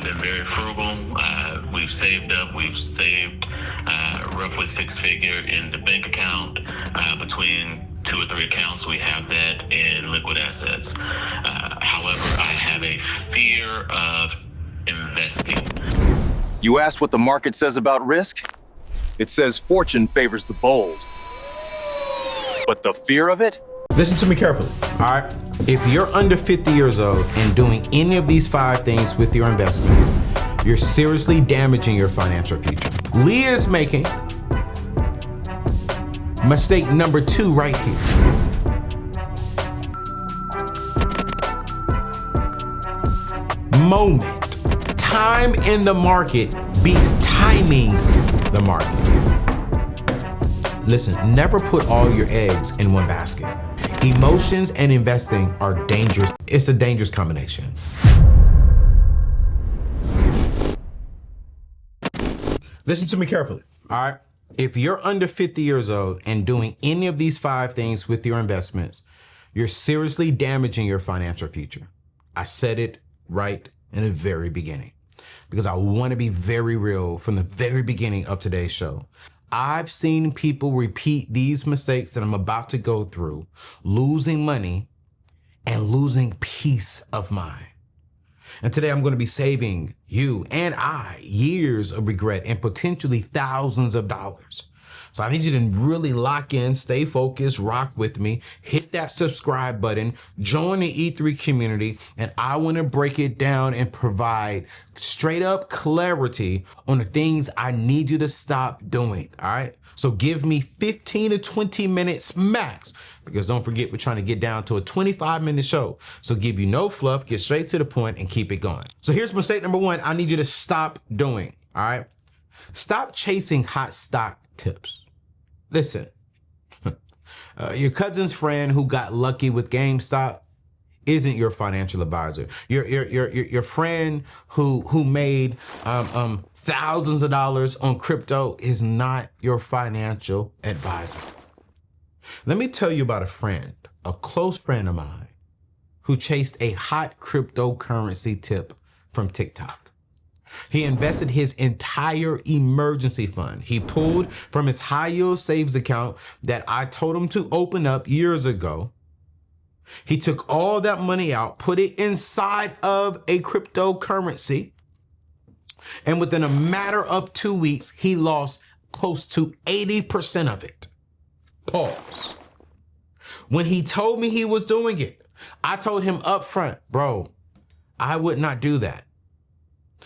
been very frugal. We've saved up. We've saved roughly six figure in the bank account. Between 2 or 3 accounts, we have that in liquid assets. However, I have a fear of investing. You asked what the market says about risk? It says fortune favors the bold. But the fear of it? Listen to me carefully, all right? If you're under 50 years old and doing any of these 5 things with your investments, you're seriously damaging your financial future. Leah is making mistake number 2 right here. Moment. Time in the market beats timing the market. Listen, never put all your eggs in one basket. Emotions and investing are dangerous. It's a dangerous combination. Listen to me carefully, all right? If you're under 50 years old and doing any of these 5 things with your investments, you're seriously damaging your financial future. I said it right in the very beginning because I want to be very real from the very beginning of today's show. I've seen people repeat these mistakes that I'm about to go through, losing money and losing peace of mind. And today I'm going to be saving you and I years of regret and potentially thousands of dollars. So I need you to really lock in, stay focused, rock with me, hit that subscribe button, join the E3 community, and I want to break it down and provide straight up clarity on the things I need you to stop doing, all right? So give me 15 to 20 minutes max, because don't forget, we're trying to get down to a 25-minute show. So give you no fluff, get straight to the point and keep it going. So here's mistake number 1 I need you to stop doing, all right? Stop chasing hot stock tips. Listen, your cousin's friend who got lucky with GameStop isn't your financial advisor. Your friend who made thousands of dollars on crypto is not your financial advisor. Let me tell you about a friend, a close friend of mine, who chased a hot cryptocurrency tip from TikTok. He invested his entire emergency fund. He pulled from his high yield saves account that I told him to open up years ago. He took all that money out, put it inside of a cryptocurrency. And within a matter of 2 weeks, he lost close to 80% of it. Pause. When he told me he was doing it, I told him up front, bro, I would not do that.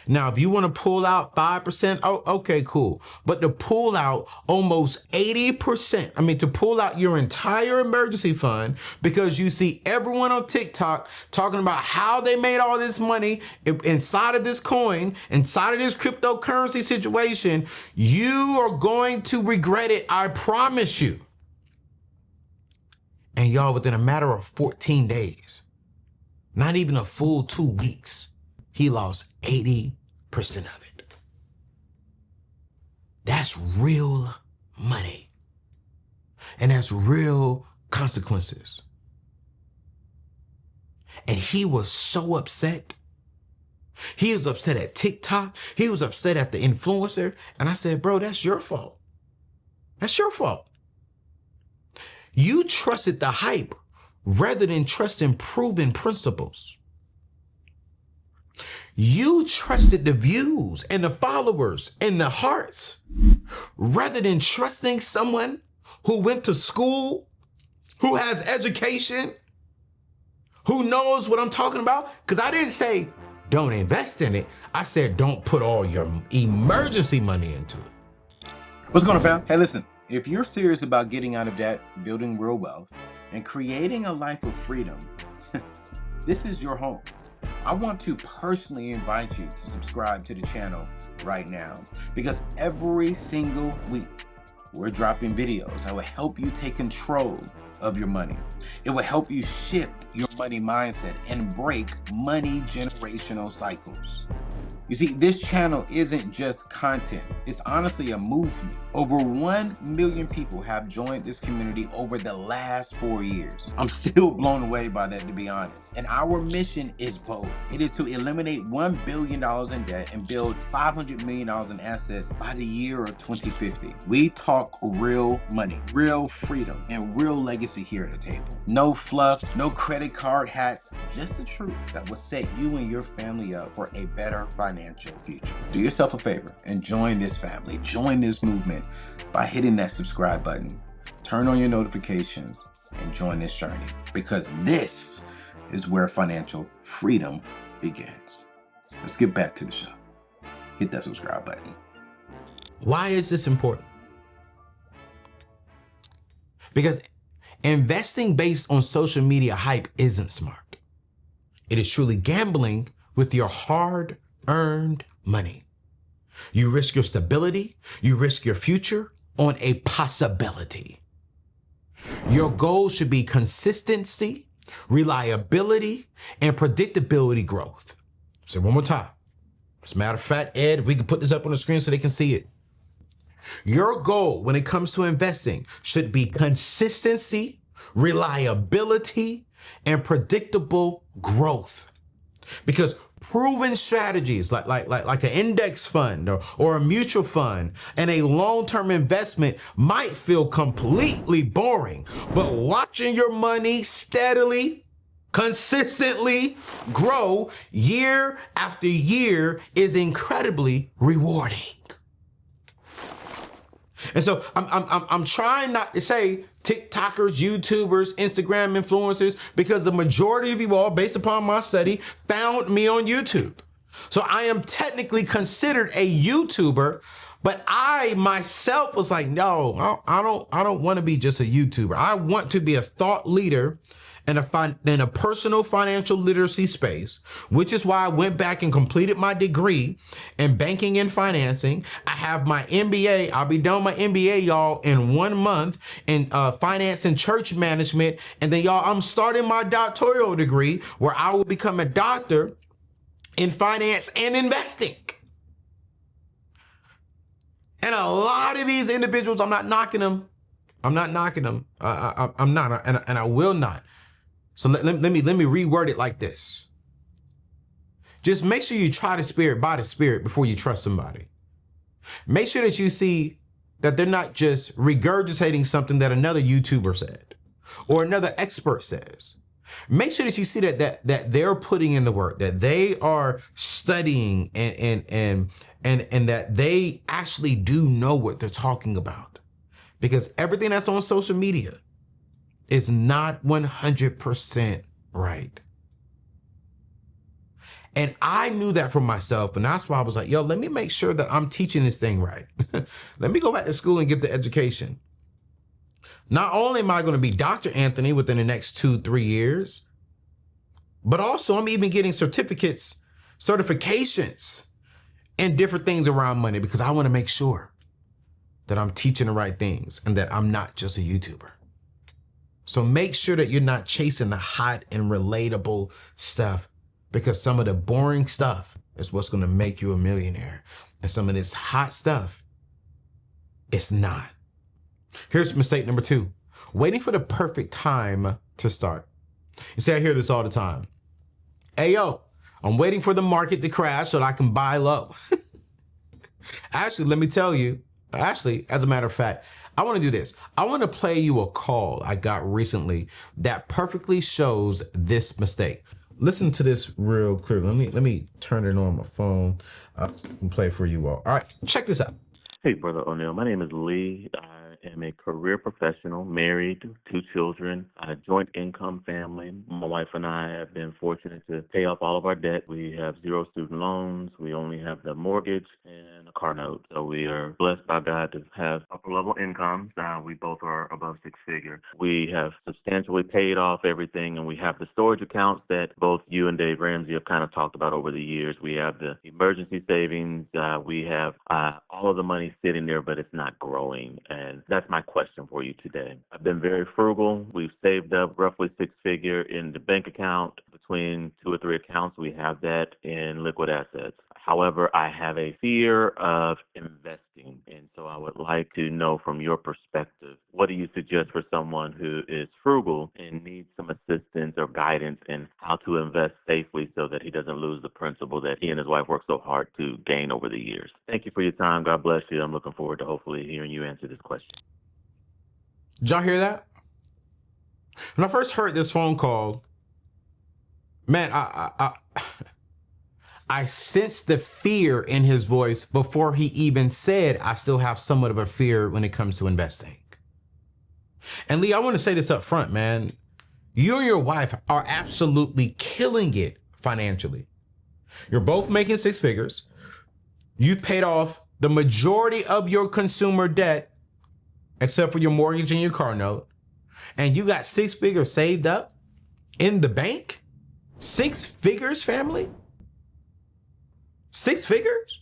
Now, if you want to pull out 5%, oh, okay, cool. But to pull out almost 80%, to pull out your entire emergency fund because you see everyone on TikTok talking about how they made all this money inside of this coin, inside of this cryptocurrency situation, you are going to regret it, I promise you. And y'all, within a matter of 14 days, not even a full 2 weeks, he lost 80% of it. That's real money. And that's real consequences. And he was so upset. He was upset at TikTok. He was upset at the influencer. And I said, bro, that's your fault. That's your fault. You trusted the hype rather than trusting proven principles. You trusted the views and the followers and the hearts rather than trusting someone who went to school, who has education, who knows what I'm talking about. Because I didn't say don't invest in it. I said don't put all your emergency money into it. What's going on, fam? Hey, listen, if you're serious about getting out of debt, building real wealth, and creating a life of freedom, this is your home. I want to personally invite you to subscribe to the channel right now, because every single week we're dropping videos that will help you take control of your money. It will help you shift your money mindset and break money generational cycles. You see, this channel isn't just content. It's honestly a movement. Over 1 million people have joined this community over the last 4 years. I'm still blown away by that, to be honest. And our mission is bold. It is to eliminate $1 billion in debt and build $500 million in assets by the year of 2050. We talk real money, real freedom, and real legacy here at the table. No fluff, no credit card hacks, just the truth that will set you and your family up for a better financial future. Do yourself a favor and join this family, join this movement by hitting that subscribe button, turn on your notifications, and join this journey, because this is where financial freedom begins. Let's get back to the show. Hit that subscribe button. Why is this important? Because investing based on social media hype isn't smart. It is truly gambling with your hard-earned money. You risk your stability, you risk your future on a possibility. Your goal should be consistency, reliability, and predictability growth. Say one more time. As a matter of fact, Ed, if we can put this up on the screen so they can see it. Your goal when it comes to investing should be consistency, reliability, and predictable growth. Because proven strategies like an index fund or a mutual fund and a long-term investment might feel completely boring, but watching your money steadily, consistently grow year after year is incredibly rewarding. And so I'm trying not to say TikTokers, YouTubers, Instagram influencers, because the majority of you all, based upon my study, found me on YouTube. So I am technically considered a YouTuber, but I myself was like, no, I don't want to be just a YouTuber. I want to be a thought leader in a personal financial literacy space, which is why I went back and completed my degree in banking and financing. I have my MBA. I'll be done my MBA, y'all, in 1 month in finance and church management. And then, y'all, I'm starting my doctoral degree where I will become a doctor in finance and investing. And a lot of these individuals, I'm not knocking them. I'm not, and I will not. So let me reword it like this. Just make sure you try the spirit by the spirit before you trust somebody. Make sure that you see that they're not just regurgitating something that another YouTuber said or another expert says. Make sure that you see that they're putting in the work, that they are studying and that they actually do know what they're talking about. Because everything that's on social media is not 100% right. And I knew that for myself. And that's why I was like, yo, let me make sure that I'm teaching this thing right. Let me go back to school and get the education. Not only am I going to be Dr. Anthony within the next 2-3 years, but also I'm even getting certifications and different things around money, because I want to make sure that I'm teaching the right things and that I'm not just a YouTuber. So make sure that you're not chasing the hot and relatable stuff, because some of the boring stuff is what's going to make you a millionaire. And some of this hot stuff, it's not. Here's mistake number 2, waiting for the perfect time to start. You see, I hear this all the time. Hey, yo, I'm waiting for the market to crash so that I can buy low. Actually, let me tell you, as a matter of fact, I want to do this. I want to play you a call I got recently that perfectly shows this mistake. Listen to this real clearly. Let me turn it on my phone so I can play for you all. All right, check this out. Hey, Brother ONeal. My name is Lee. I am a career professional, married, 2 children, a joint income family. My wife and I have been fortunate to pay off all of our debt. We have 0 student loans. We only have the mortgage and a car note. So we are blessed by God to have upper level incomes. We both are above 6-figure. We have substantially paid off everything, and we have the storage accounts that both you and Dave Ramsey have kind of talked about over the years. We have the emergency savings. We have all of the money sitting there, but it's not growing. And that's my question for you today. I've been very frugal. We've saved up roughly 6-figure in the bank account. Between 2 or 3 accounts, we have that in liquid assets. However, I have a fear of investing. And so I would like to know from your perspective, what do you suggest for someone who is frugal and needs some assistance or guidance in how to invest safely so that he doesn't lose the principal that he and his wife worked so hard to gain over the years? Thank you for your time. God bless you. I'm looking forward to hopefully hearing you answer this question. Did y'all hear that? When I first heard this phone call, man, I sensed the fear in his voice before he even said, I still have somewhat of a fear when it comes to investing. And Lee, I want to say this up front, man. You and your wife are absolutely killing it financially. You're both making six figures. You've paid off the majority of your consumer debt, except for your mortgage and your car note. And you got six figures saved up in the bank? 6 figures, family? 6 figures?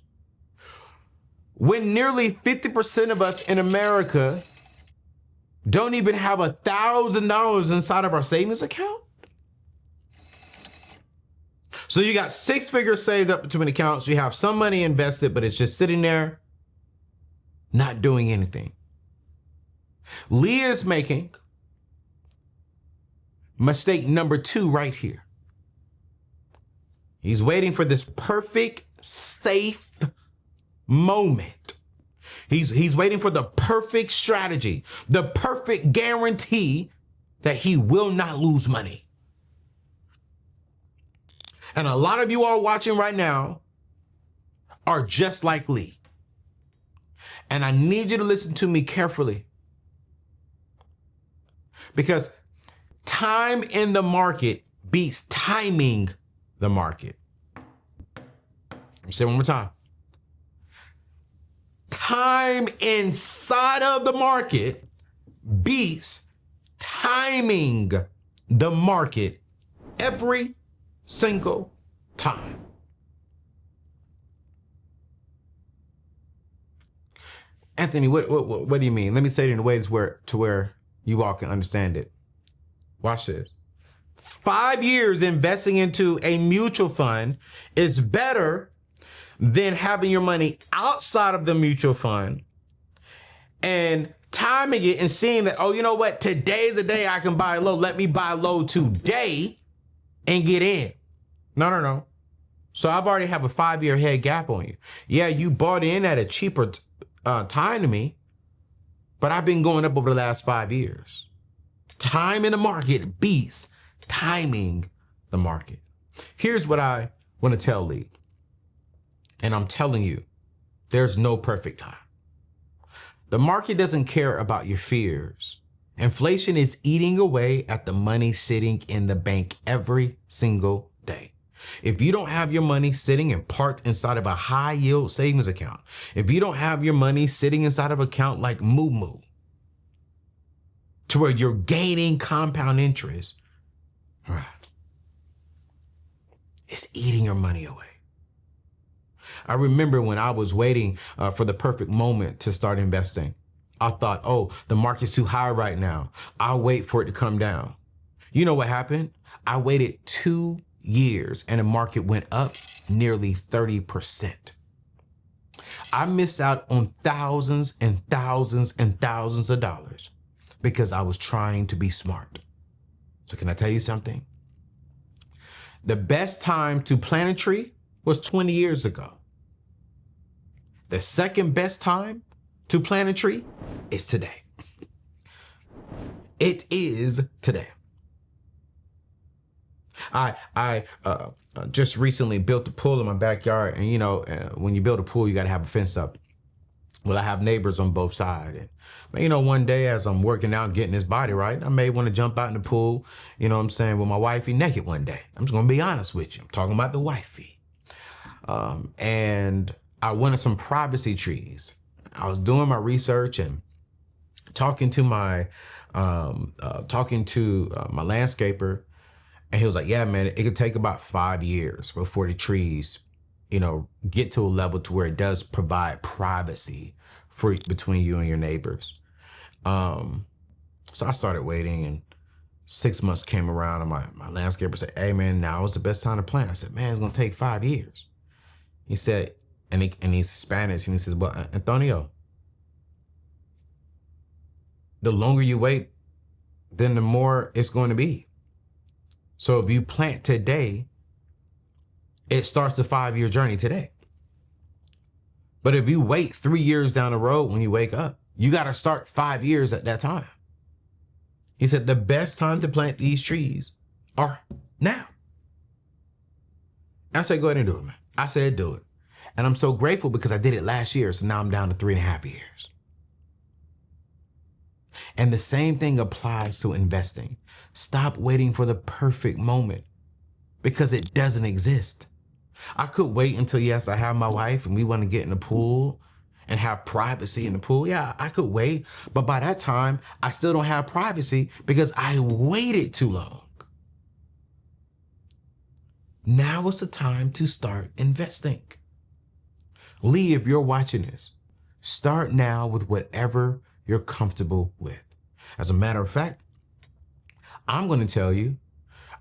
When nearly 50% of us in America don't even have $1,000 inside of our savings account? So you got 6 figures saved up between accounts. You have some money invested, but it's just sitting there, not doing anything. Lee is making mistake number 2 right here. He's waiting for this perfect, safe moment. He's waiting for the perfect strategy, the perfect guarantee that he will not lose money. And a lot of you all watching right now are just like Lee. And I need you to listen to me carefully, because time in the market beats timing the market. Let me say it one more time. Time inside of the market beats timing the market every single time. Anthony, what do you mean? Let me say it in a way to where you all can understand it. Watch this. 5 years investing into a mutual fund is better than having your money outside of the mutual fund and timing it and seeing that, oh, you know what? Today's the day I can buy low. Let me buy low today and get in. No. So I've already have a 5-year head gap on you. Yeah, you bought in at a cheaper time to me, but I've been going up over the last 5 years. Time in the market beats timing the market. Here's what I want to tell Lee. And I'm telling you, there's no perfect time. The market doesn't care about your fears. Inflation is eating away at the money sitting in the bank every single day. If you don't have your money sitting and parked inside of a high yield savings account, if you don't have your money sitting inside of an account like Moo, to where you're gaining compound interest, it's eating your money away. I remember when I was waiting for the perfect moment to start investing, I thought, oh, the market's too high right now. I'll wait for it to come down. You know what happened? I waited 2 years and the market went up nearly 30%. I missed out on thousands and thousands and thousands of dollars because I was trying to be smart. So can I tell you something? The best time to plant a tree was 20 years ago. The second best time to plant a tree is today. It is today. I just recently built a pool in my backyard, and you know, when you build a pool, you got to have a fence up. Well, I have neighbors on both sides. But you know, one day as I'm working out, getting this body right, I may want to jump out in the pool, you know what I'm saying, with my wifey naked one day. I'm just going to be honest with you. I'm talking about the wifey. And I wanted some privacy trees. I was doing my research and talking to my landscaper, and he was like, yeah, man, it could take about 5 years before the trees, you know, get to a level to where it does provide privacy for between you and your neighbors. So I started waiting, and 6 months came around, and my landscaper said, hey man, now is the best time to plant. I said, man, it's gonna take 5 years. He said, and he's Spanish, and he says, well, Antonio, the longer you wait, then the more it's going to be. So if you plant today, it starts a 5-year journey today. But if you wait 3 years down the road when you wake up, you got to start 5 years at that time. He said the best time to plant these trees are now. I said, go ahead and do it, man. I said, do it. And I'm so grateful because I did it last year. So now I'm down to 3.5 years. And the same thing applies to investing. Stop waiting for the perfect moment because it doesn't exist. I could wait until, yes, I have my wife and we want to get in the pool and have privacy in the pool. Yeah, I could wait. But by that time, I still don't have privacy because I waited too long. Now is the time to start investing. Lee, if you're watching this, start now with whatever you're comfortable with. As a matter of fact, I'm going to tell you,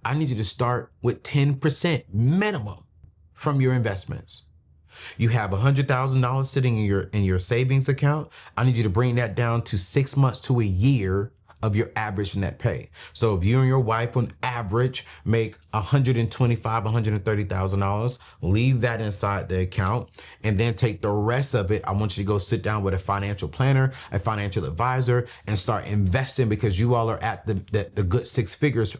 I need you to start with 10% minimum from your investments. You have $100,000 sitting in your savings account. I need you to bring that down to 6 months to a year of your average net pay. So if you and your wife on average make $125,000, $130,000, leave that inside the account and then take the rest of it. I want you to go sit down with a financial planner, a financial advisor, and start investing because you all are at the good 6 figures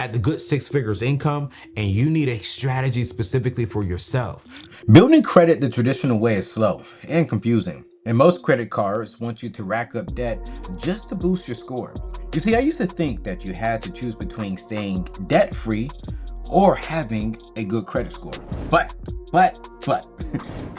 at the good 6 figures income, and you need a strategy specifically for yourself. Building credit the traditional way is slow and confusing, and most credit cards want you to rack up debt just to boost your score. You see, I used to think that you had to choose between staying debt-free or having a good credit score. But,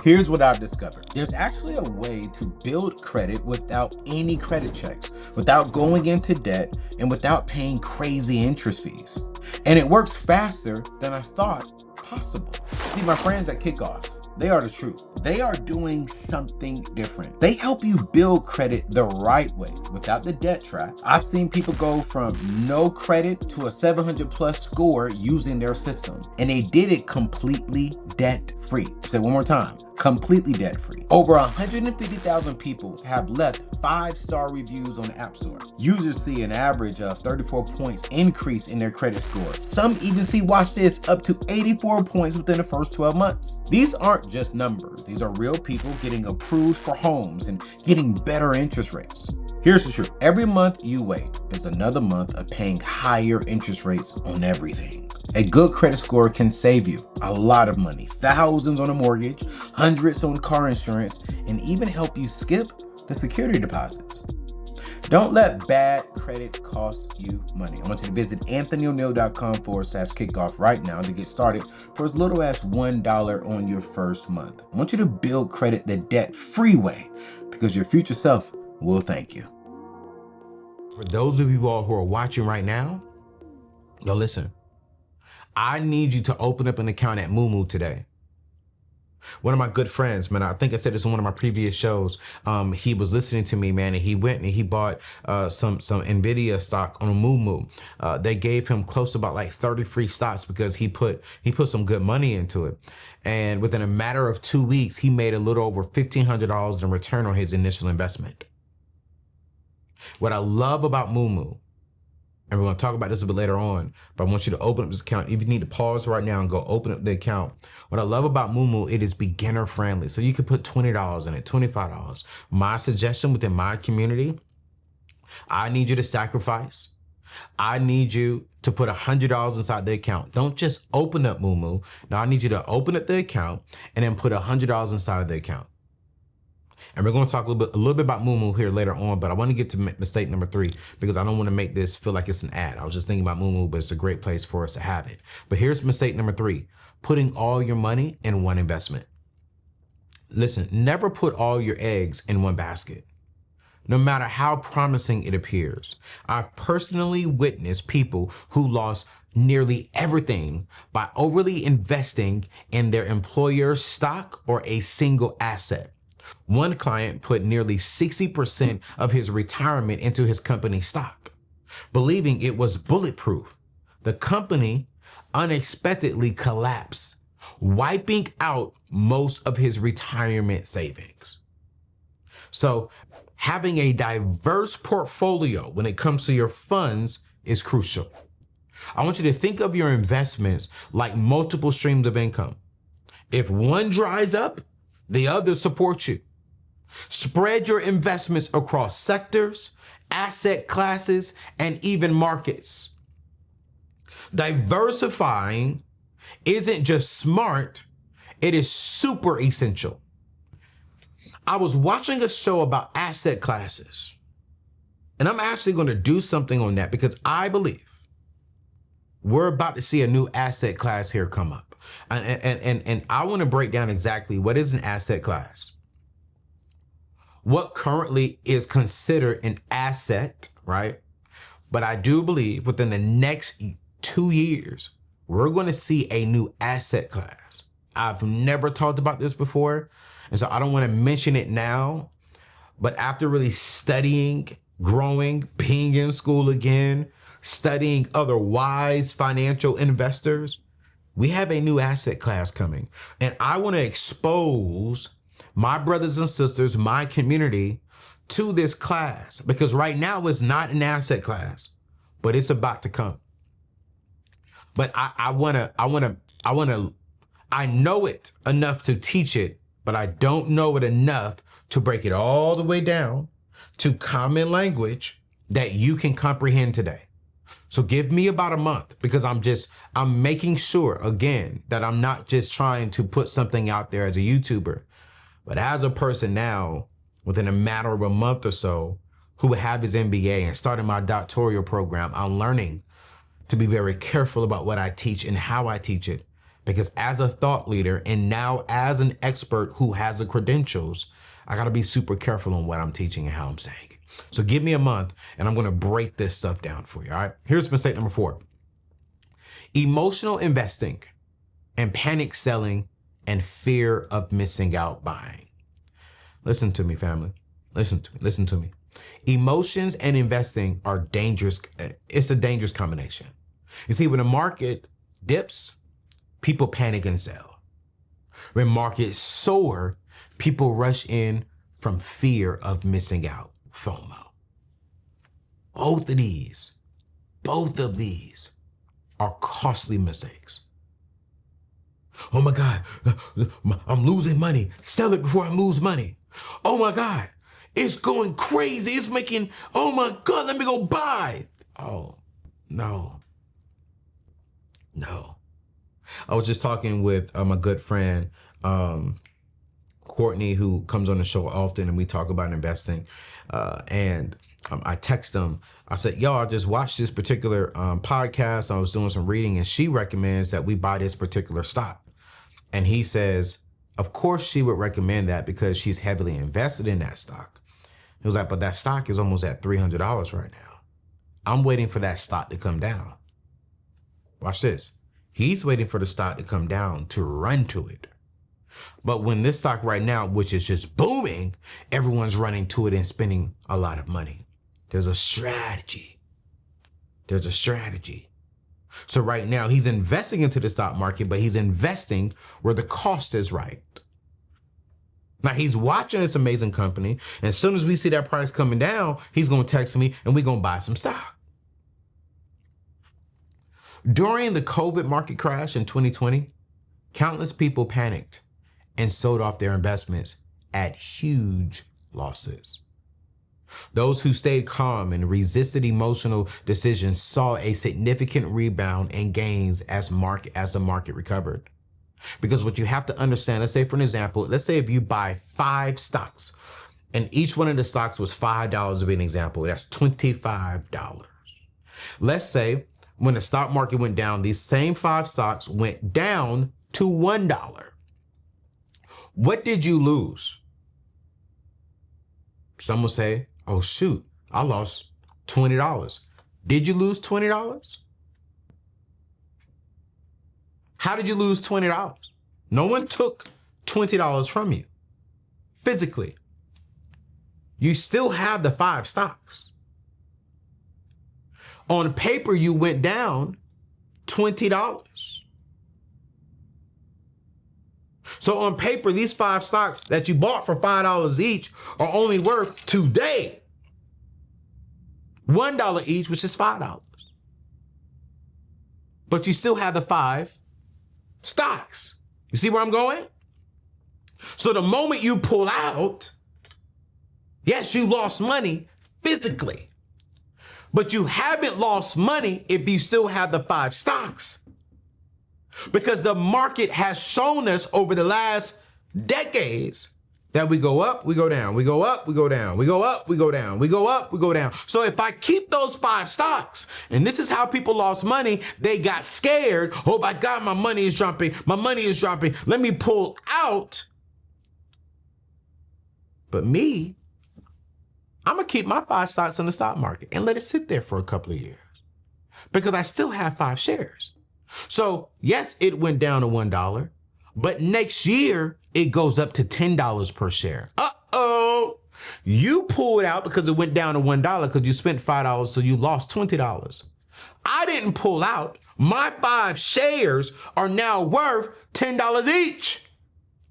here's what I've discovered. There's actually a way to build credit without any credit checks, without going into debt, and without paying crazy interest fees. And it works faster than I thought possible. See, my friends at Kickoff, they are the truth. They are doing something different. They help you build credit the right way without the debt trap. I've seen people go from no credit to a 700+ score using their system, and they did it completely debt-free. Say it one more time, completely debt-free. Over 150,000 people have left 5-star reviews on the App Store. Users see an average of 34 points increase in their credit score. Some even see, watch this, up to 84 points within the first 12 months. These aren't just numbers. These are real people getting approved for homes and getting better interest rates. Here's the truth. Every month you wait is another month of paying higher interest rates on everything. A good credit score can save you a lot of money, thousands on a mortgage, hundreds on car insurance, and even help you skip the security deposits. Don't let bad credit cost you money. I want you to visit anthonyoneal.com/kickoff right now to get started for as little as $1 on your first month. I want you to build credit the debt-free way because your future self will thank you. For those of you all who are watching right now, yo, listen, I need you to open up an account at Moomoo today. One of my good friends, man, I think I said this in one of my previous shows. He was listening to me, man, and he went and he bought some NVIDIA stock on a Moomoo. They gave him close to about like 30 free stocks because he put some good money into it. And within a matter of 2 weeks, he made a little over $1,500 in return on his initial investment. What I love about Moomoo, and we're going to talk about this a bit later on, but I want you to open up this account. If you need to pause right now and go open up the account. What I love about Moomoo, it is beginner friendly. So you can put $20 in it, $25. My suggestion within my community, I need you to sacrifice. I need you to put $100 inside the account. Don't just open up Moomoo. Now I need you to open up the account and then put $100 inside of the account. And we're going to talk a little bit about Moomoo here later on, but I want to get to mistake number 3 because I don't want to make this feel like it's an ad. I was just thinking about Moomoo, but it's a great place for us to have it. But here's mistake number 3, putting all your money in one investment. Listen, never put all your eggs in one basket, no matter how promising it appears. I've personally witnessed people who lost nearly everything by overly investing in their employer's stock or a single asset. One client put nearly 60% of his retirement into his company's stock, believing it was bulletproof. The company unexpectedly collapsed. wiping out most of his retirement savings. So having a diverse portfolio when it comes to your funds is crucial. I want you to think of your investments like multiple streams of income. If one dries up, the other supports you. Spread your investments across sectors, asset classes, and even markets. Diversifying isn't just smart, it is super essential. I was watching a show about asset classes, and I'm actually going to do something on that because I believe we're about to see a new asset class here come up. And I want to break down exactly what is an asset class, what currently is considered an asset, right? But I do believe within the next 2 years, we're going to see a new asset class. I've never talked about this before, and so I don't want to mention it now, but after really studying, growing, being in school again, studying other wise financial investors, we have a new asset class coming. And I want to expose my brothers and sisters, my community, to this class, because right now it's not an asset class, but it's about to come. But I know it enough to teach it, but I don't know it enough to break it all the way down to common language that you can comprehend today. So give me about a month, because I'm making sure, again, that I'm not just trying to put something out there as a YouTuber, but as a person now, within a matter of a month or so, who have his MBA and started my doctoral program, I'm learning to be very careful about what I teach and how I teach it. Because as a thought leader and now as an expert who has the credentials, I gotta be super careful on what I'm teaching and how I'm saying it. So give me a month and I'm gonna break this stuff down for you, all right? Here's mistake number 4. Emotional investing and panic selling and fear of missing out buying. Listen to me, family. Listen to me. Emotions and investing are dangerous. It's a dangerous combination. You see, when the market dips, people panic and sell. When markets soar, people rush in from fear of missing out, FOMO. Both of these are costly mistakes. Oh my God, I'm losing money. Sell it before I lose money. Oh my God, it's going crazy. It's making, oh my God, let me go buy. Oh, no. I was just talking with my good friend, Courtney, who comes on the show often, and we talk about investing. I text him. I said, yo, I just watched this particular podcast. I was doing some reading, and she recommends that we buy this particular stock. And he says, of course she would recommend that because she's heavily invested in that stock. He was like, but that stock is almost at $300 right now. I'm waiting for that stock to come down. Watch this. He's waiting for the stock to come down to run to it. But when this stock right now, which is just booming, everyone's running to it and spending a lot of money. There's a strategy. So right now he's investing into the stock market, but he's investing where the cost is right. Now he's watching this amazing company, and as soon as we see that price coming down, he's going to text me and we're going to buy some stock. During the COVID market crash in 2020, countless people panicked and sold off their investments at huge losses. Those who stayed calm and resisted emotional decisions saw a significant rebound and gains as the market recovered. Because what you have to understand, let's say for an example, let's say if you buy 5 stocks and each one of the stocks was $5 to be an example, that's $25. Let's say when the stock market went down, these same 5 stocks went down to $1. What did you lose? Some will say, oh shoot, I lost $20. Did you lose $20? How did you lose $20? No one took $20 from you physically. You still have the 5 stocks. On paper, you went down $20. So on paper, these 5 stocks that you bought for $5 each are only worth today $1 each, which is $5. But you still have the 5 stocks. You see where I'm going? So the moment you pull out, yes, you lost money physically, but you haven't lost money if you still have the 5 stocks. Because the market has shown us over the last decades that we go up, we go down, we go up, we go down, we go up, we go down, we go up, we go down. So if I keep those 5 stocks, and this is how people lost money, they got scared. Oh my God, my money is dropping. My money is dropping. Let me pull out. But me, I'm going to keep my 5 stocks in the stock market and let it sit there for a couple of years because I still have 5 shares. So yes, it went down to $1, but next year it goes up to $10 per share. Uh-oh. You pulled out because it went down to $1 because you spent $5, so you lost $20. I didn't pull out. My 5 shares are now worth $10 each.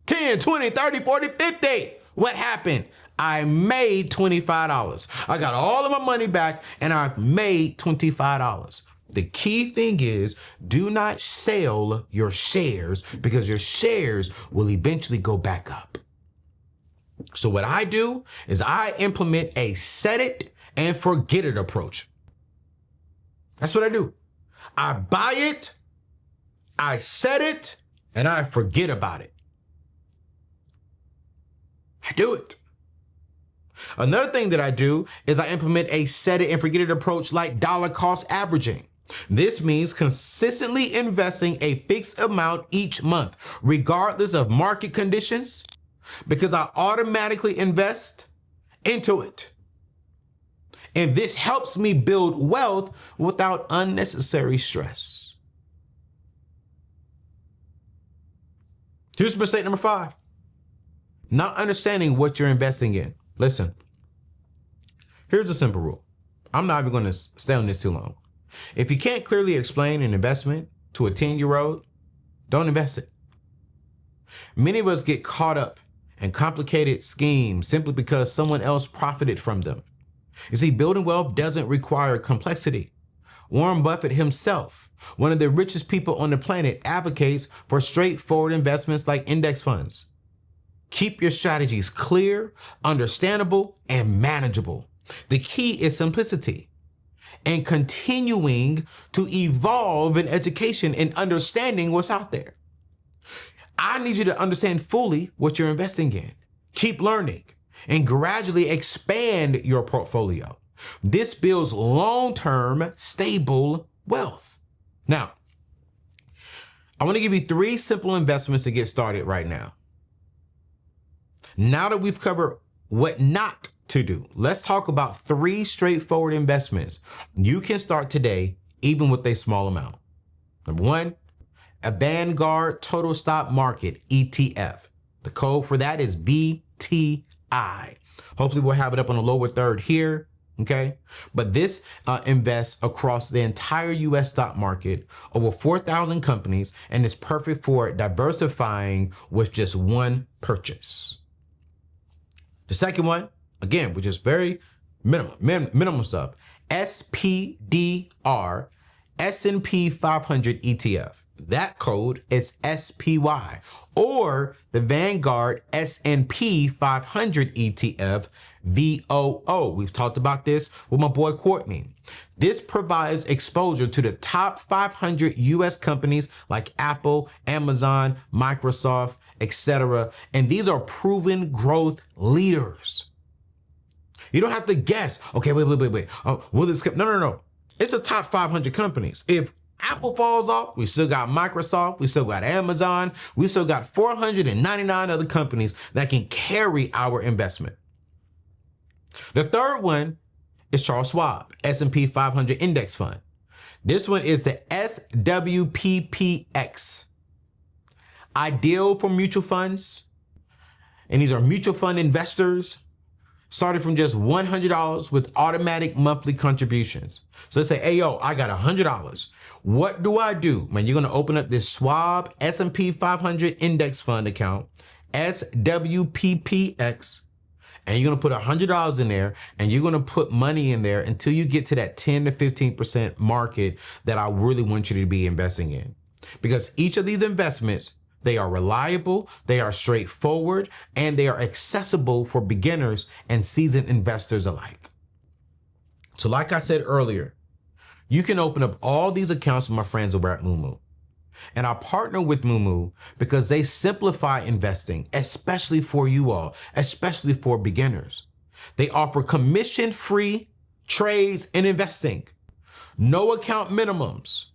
10, 20, 30, 40, 50. What happened? I made $25. I got all of my money back and I've made $25. The key thing is, do not sell your shares because your shares will eventually go back up. So what I do is I implement a set it and forget it approach. That's what I do. I buy it, I set it, and I forget about it. I do it. Another thing that I do is I implement a set it and forget it approach like dollar cost averaging. This means consistently investing a fixed amount each month, regardless of market conditions, because I automatically invest into it. And this helps me build wealth without unnecessary stress. Here's mistake number 5. Not understanding what you're investing in. Listen, here's a simple rule. I'm not even going to stay on this too long. If you can't clearly explain an investment to a 10-year-old, don't invest it. Many of us get caught up in complicated schemes simply because someone else profited from them. You see, building wealth doesn't require complexity. Warren Buffett himself, one of the richest people on the planet, advocates for straightforward investments like index funds. Keep your strategies clear, understandable, and manageable. The key is simplicity and continuing to evolve in education and understanding what's out there. I need you to understand fully what you're investing in. Keep learning and gradually expand your portfolio. This builds long-term, stable wealth. Now, I want to give you 3 simple investments to get started right now. Now that we've covered what not to do, let's talk about 3 straightforward investments you can start today, even with a small amount. Number 1, a Vanguard Total Stock Market ETF. The code for that is VTI. Hopefully we'll have it up on the lower third here. Okay. But this invests across the entire US stock market, over 4,000 companies, and is perfect for diversifying with just one purchase. The second one, again, which is very minimum stuff, SPDR, S&P 500 ETF. That code is SPY, or the Vanguard S&P 500 ETF, VOO. We've talked about this with my boy Courtney. This provides exposure to the top 500 US companies like Apple, Amazon, Microsoft, etc. And these are proven growth leaders. You don't have to guess. Okay, wait. Oh, will this? No. It's the top 500 companies. If Apple falls off, we still got Microsoft, we still got Amazon, we still got 499 other companies that can carry our investment. The third one is Charles Schwab, S&P 500 Index Fund. This one is the SWPPX. Ideal for mutual funds, and these are mutual fund investors. starting from just $100 with automatic monthly contributions. So let's say, hey, yo, I got $100. What do I do? Man, you're gonna open up this Schwab S&P 500 index fund account, SWPPX, and you're gonna put $100 in there, and you're gonna put money in there until you get to that 10 to 15% market that I really want you to be investing in. Because each of these investments, they are reliable, they are straightforward, and they are accessible for beginners and seasoned investors alike. So like I said earlier, you can open up all these accounts with my friends over at Moomoo. And I partner with Moomoo because they simplify investing, especially for you all, especially for beginners. They offer commission-free trades in investing, no account minimums,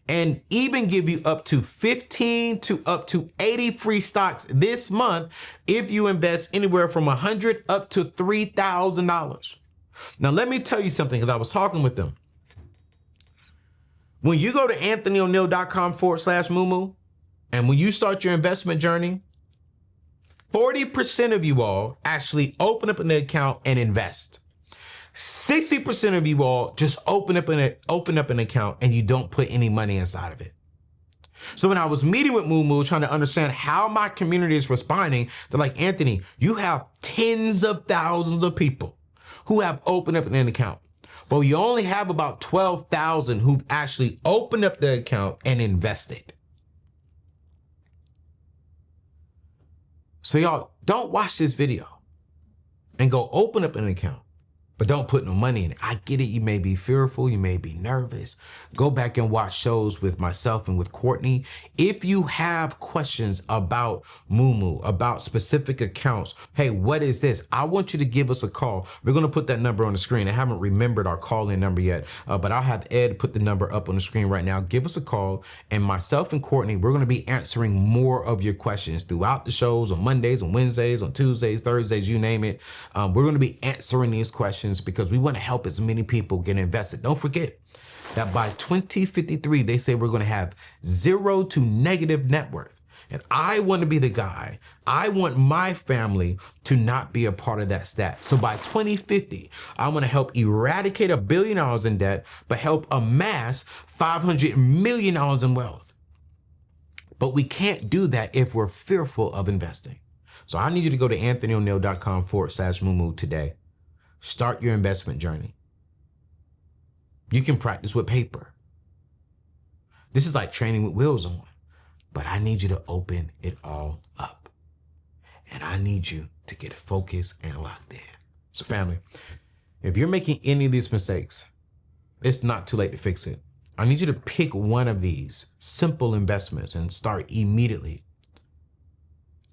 and even give you up to 15 to up to 80 free stocks this month if you invest anywhere from $100 up to $3,000. Now, let me tell you something, because I was talking with them. When you go to anthonyoneal.com/Moomoo, and when you start your investment journey, 40% of you all actually open up an account and invest. 60% of you all just open up an account and you don't put any money inside of it. So when I was meeting with Moomoo, trying to understand how my community is responding, they're like, Anthony, you have tens of thousands of people who have opened up an account, but you only have about 12,000 who've actually opened up the account and invested. So y'all, don't watch this video and go open up an account, but don't put no money in it. I get it. You may be fearful. You may be nervous. Go back and watch shows with myself and with Courtney. If you have questions about Moomoo, about specific accounts, hey, what is this? I want you to give us a call. We're going to put that number on the screen. I haven't remembered our call-in number yet, but I'll have Ed put the number up on the screen right now. Give us a call, and myself and Courtney, we're going to be answering more of your questions throughout the shows on Mondays, on Wednesdays, on Tuesdays, Thursdays, you name it. We're going to be answering these questions because we want to help as many people get invested. Don't forget that by 2053, they say we're going to have zero to negative net worth. And I want to be the guy. I want my family to not be a part of that stat. So by 2050, I want to help eradicate $1 billion in debt, but help amass $500 million in wealth. But we can't do that if we're fearful of investing. So I need you to go to anthonyoneal.com/Moomoo today. Start your investment journey. You can practice with paper. This is like training with wheels on, but I need you to open it all up. And I need you to get focused and locked in. So family, if you're making any of these mistakes, it's not too late to fix it. I need you to pick one of these simple investments and start immediately.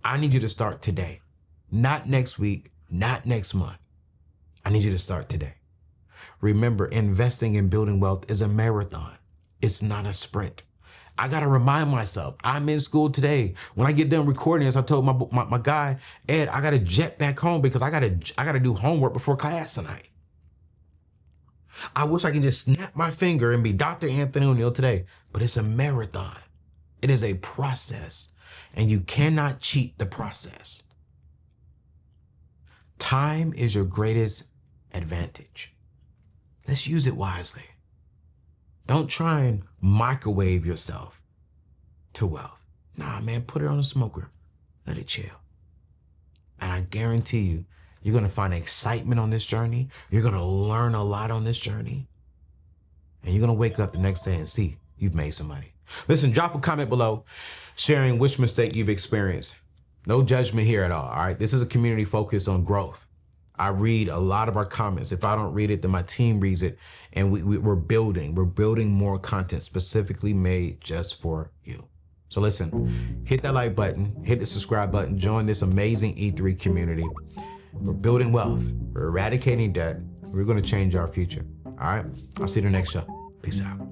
I need you to start today, not next week, not next month. I need you to start today. Remember, investing and building wealth is a marathon. It's not a sprint. I got to remind myself, I'm in school today. When I get done recording this, I told my guy, Ed, I got to jet back home because I got to do homework before class tonight. I wish I could just snap my finger and be Dr. Anthony ONeal today, but it's a marathon. It is a process, and you cannot cheat the process. Time is your greatest advantage. Let's use it wisely. Don't try and microwave yourself to wealth. Nah, man, put it on a smoker. Let it chill. And I guarantee you, you're going to find excitement on this journey. You're going to learn a lot on this journey. And you're going to wake up the next day and see you've made some money. Listen, drop a comment below sharing which mistake you've experienced. No judgment here at all right? This is a community focused on growth. I read a lot of our comments. If I don't read it, then my team reads it. And we're building more content specifically made just for you. So listen, hit that like button, hit the subscribe button, join this amazing E3 community. We're building wealth, we're eradicating debt, we're gonna change our future. All right, I'll see you in the next show. Peace out.